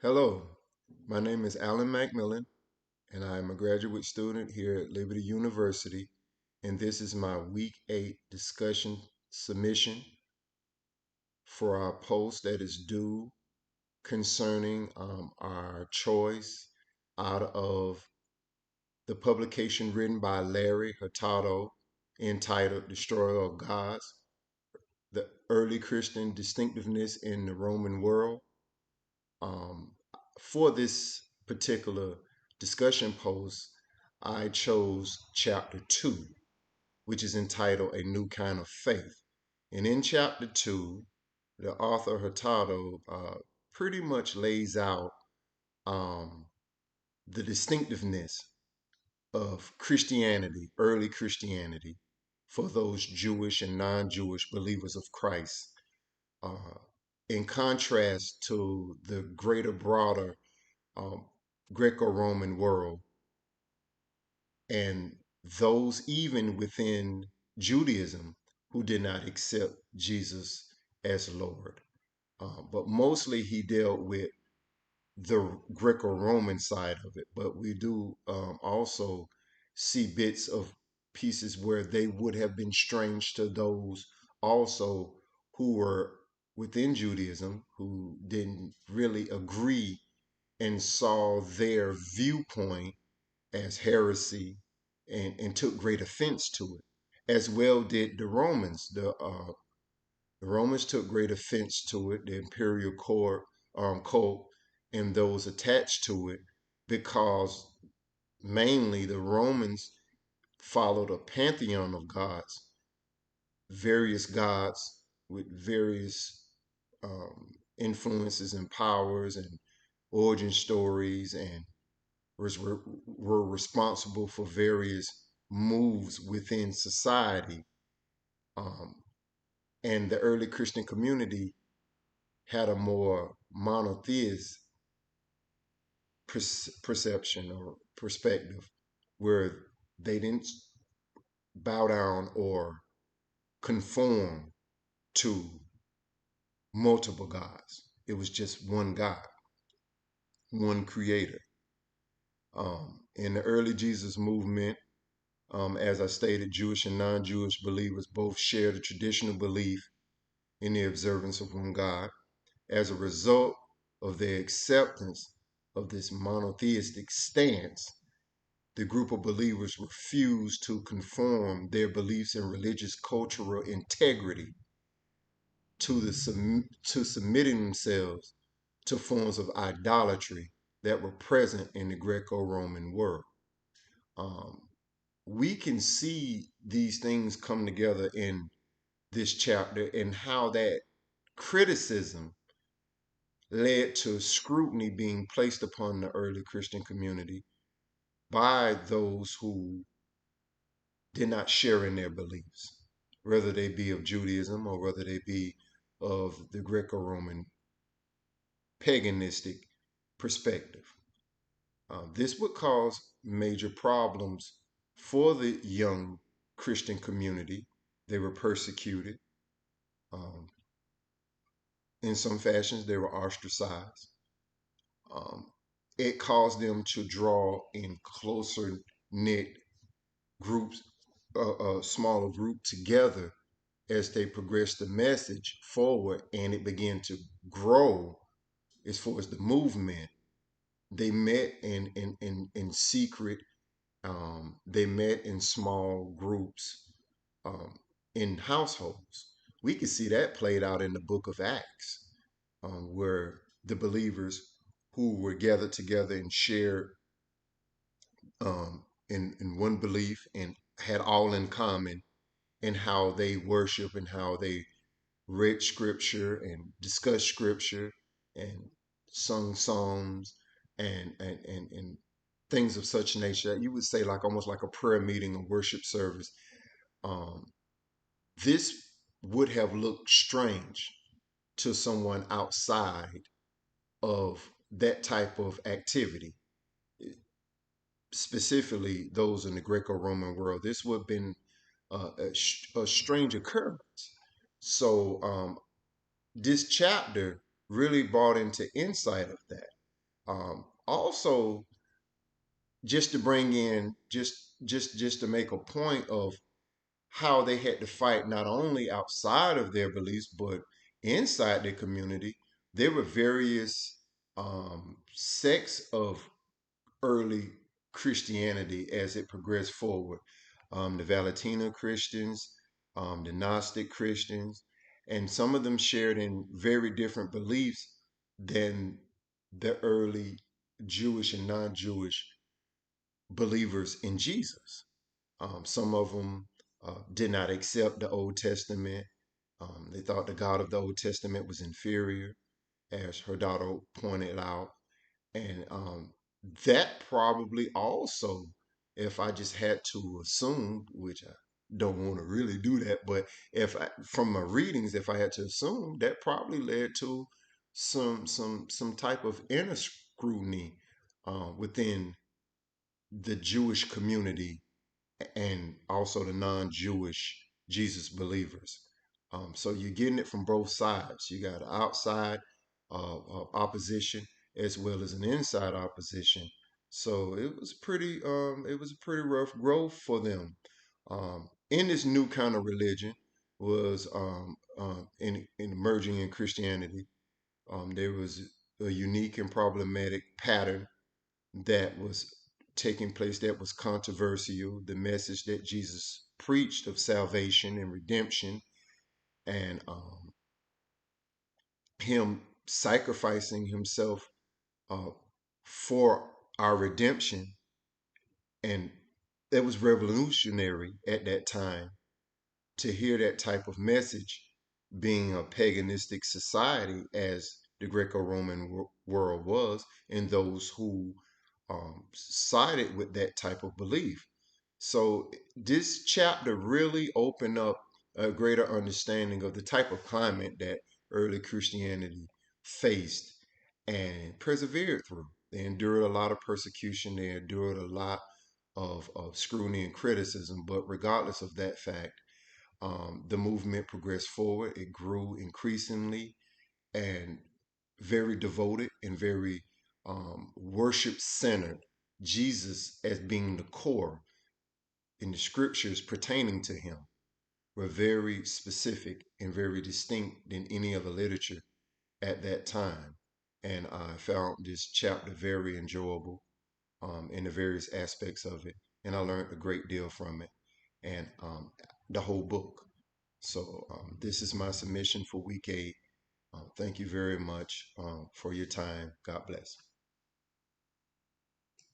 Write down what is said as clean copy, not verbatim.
Hello, my name is Alan Macmillan, and I am a graduate student here at Liberty University, and this is my Week 8 discussion submission for our post that is due concerning our choice out of the publication written by Larry Hurtado entitled Destroyer of Gods, the Early Christian Distinctiveness in the Roman World. Um, for this particular discussion post, I chose chapter 2, which is entitled A New Kind of Faith. And in chapter 2, the author Hurtado pretty much lays out um, the distinctiveness of Christianity, early Christianity, for those Jewish and non Jewish believers of Christ, uh, in contrast to the greater, broader um, Greco-Roman world, and those even within Judaism who did not accept Jesus as Lord. But mostly he dealt with the Greco-Roman side of it. But we do also see bits of pieces where they would have been strange to those also who were within Judaism who didn't really agree and saw their viewpoint as heresy and took great offense to it, as well did the Romans. The Romans took great offense to it, the imperial court, cult, and those attached to it, because mainly the Romans followed a pantheon of gods, various gods with various influences and powers and origin stories, and were responsible for various moves within society. Um, and the early Christian community had a more monotheist perception or perspective, where they didn't bow down or conform to multiple gods. It was just one God, one creator. In the early Jesus movement, as I stated, Jewish and non-Jewish believers both shared a traditional belief in the observance of one God. As a result of their acceptance of this monotheistic stance, the group of believers refused to conform their beliefs in religious cultural integrity to submitting themselves to forms of idolatry that were present in the Greco-Roman world. Um, we can see these things come together in this chapter and how that criticism led to scrutiny being placed upon the early Christian community by those who did not share in their beliefs, whether they be of Judaism or whether they be of the Greco-Roman paganistic perspective. This would cause major problems for the young Christian community. They were persecuted. Um, in some fashions, they were ostracized. Um, it caused them to draw in closer knit groups, a smaller group together as they progressed the message forward, and it began to grow as far as the movement. They met in secret. They met in small groups, um, in households. We can see that played out in the book of Acts, where the believers who were gathered together and shared in one belief and had all in common in how they worship and how they read scripture and discussed scripture and sung psalms and things of such nature that you would say like almost like a prayer meeting, a worship service. Um, this would have looked strange to someone outside of that type of activity, specifically those in the Greco-Roman world. This would have been a strange occurrence. So this chapter really brought into insight of that. Also, just to bring in, just to make a point of how they had to fight not only outside of their beliefs but inside their community. There were various sects of early Christianity as it progressed forward. The Valentina Christians, the Gnostic Christians, and some of them shared in very different beliefs than the early Jewish and non-Jewish believers in Jesus. Some of them did not accept the Old Testament. They thought the God of the Old Testament was inferior, as her daughter pointed out. And that probably also, if I just had to assume, which I don't want to really do that, but from my readings, if I had to assume, that probably led to some type of inner scrutiny within the Jewish community and also the non-Jewish Jesus believers. So you're getting it from both sides. You got outside opposition as well as an inside opposition. So it was a pretty rough growth for them. In this new kind of religion was in emerging in Christianity. There was a unique and problematic pattern that was taking place that was controversial. The message that Jesus preached of salvation and redemption, and Him sacrificing Himself uh, for our redemption, and it was revolutionary at that time to hear that type of message, being a paganistic society as the Greco-Roman world was, and those who sided with that type of belief. So this chapter really opened up a greater understanding of the type of climate that early Christianity faced and persevered through. They endured a lot of persecution. They endured a lot of scrutiny and criticism. But regardless of that fact, the movement progressed forward. It grew increasingly and very devoted and very worship centered. Jesus as being the core in the scriptures pertaining to him were very specific and very distinct than any other literature at that time. And I found this chapter very enjoyable in the various aspects of it. And I learned a great deal from it and the whole book. So this is my submission for week 8. Thank you very much for your time. God bless.